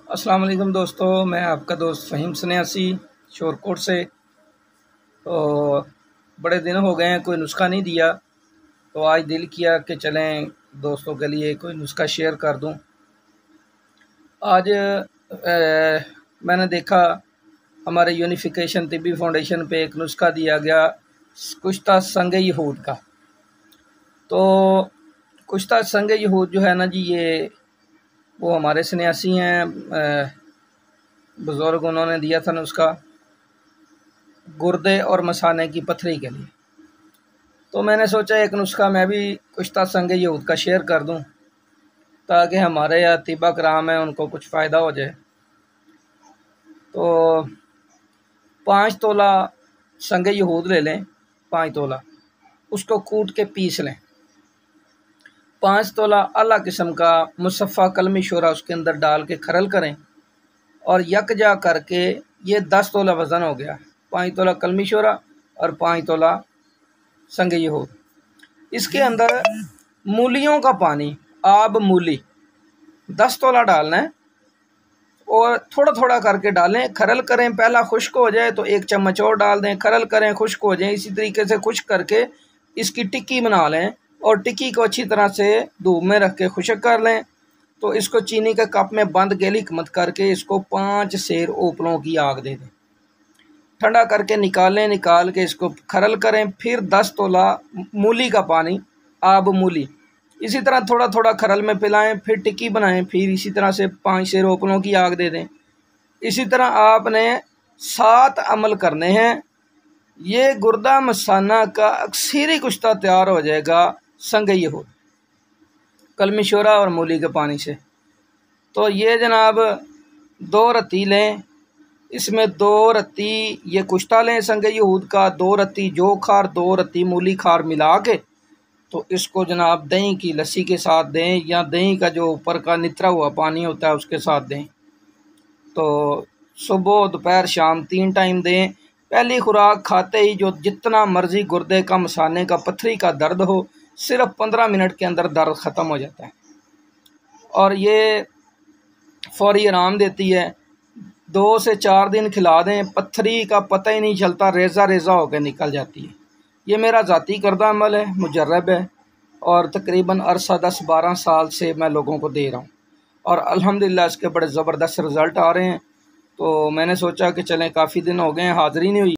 अस्सलाम वालेकुम दोस्तों, मैं आपका दोस्त फ़हीम सन्यासी शोरकोट से। तो बड़े दिन हो गए हैं, कोई नुस्खा नहीं दिया, तो आज दिल किया कि चलें दोस्तों के लिए कोई नुस्खा शेयर कर दूं। आज मैंने देखा हमारे यूनिफिकेशन तिब्बी फाउंडेशन पे एक नुस्खा दिया गया कुश्ता संग यहूद का। तो कुश्ता संग यहूद जो है ना जी, ये वो हमारे सन्यासी हैं बुज़ुर्ग, उन्होंने दिया था नुस्खा गुर्दे और मसाने की पथरी के लिए। तो मैंने सोचा एक नुस्खा मैं भी कुश्ता संग यहूद का शेयर कर दूं, ताकि हमारे यहाँ तिब्बा कराम है उनको कुछ फ़ायदा हो जाए। तो 5 तोला संग यहूद ले लें, 5 तोला, उसको कूट के पीस लें। 5 तोला अला किस्म का मुसफ़ा कलमी शोरा उसके अंदर डाल के खरल करें और यकजा करके ये 10 तोला वज़न हो गया। 5 तोला कलमी शोरा और 5 तोला संग यहूद। इसके अंदर मूलियों का पानी, आब मूली 10 तोला डालना है और थोड़ा थोड़ा करके डालें, खरल करें। पहला खुश्क हो जाए तो 1 चम्मच और डाल दें, खरल करें, खुश्क हो जाए। इसी तरीके से खुश्क करके इसकी टिक्की बना लें और टिक्की को अच्छी तरह से धूप में रख के खुश्क कर लें। तो इसको चीनी के कप में बंद गेलिक मत करके इसको 5 सेर ओपलों की आग दे दें, ठंडा करके निकालें। निकाल के इसको खरल करें। फिर 10 तोला मूली का पानी, आब मूली, इसी तरह थोड़ा थोड़ा खरल में पिलाएं। फिर टिक्की बनाएं, फिर इसी तरह से 5 सेर ओपलों की आग दे दें। इसी तरह आपने 7 अमल करने हैं। ये गुर्दा मसाना का अक्सरी कुश्ता तैयार हो जाएगा संग यहूद, कलमी शोरा और मूली के पानी से। तो ये जनाब 2 रत्ती लें, इसमें 2 रत्ती ये कुश्ता लें संग यहूद का, 2 रत्ती जो खार, 2 रत्ती मूली खार मिला के तो इसको जनाब दही की लस्सी के साथ दें, या दही का जो ऊपर का नितरा हुआ पानी होता है उसके साथ दें। तो सुबह दोपहर शाम 3 टाइम दें। पहली खुराक खाते ही जो जितना मर्ज़ी गुर्दे का, मसाने का, पथरी का दर्द हो, सिर्फ 15 मिनट के अंदर दर्द ख़त्म हो जाता है और ये फौरी आराम देती है। 2 से 4 दिन खिला दें, पथरी का पता ही नहीं चलता, रेज़ा रेज़ा होकर निकल जाती है। ये मेरा ज़ाती करदा अमल है, मुजर्रब है और तकरीबन अरसा 10-12 साल से मैं लोगों को दे रहा हूँ और अल्हम्दुलिल्लाह इसके बड़े ज़बरदस्त रिज़ल्ट आ रहे हैं। तो मैंने सोचा कि चलें, काफ़ी दिन हो गए हैं हाज़िरी नहीं हुई।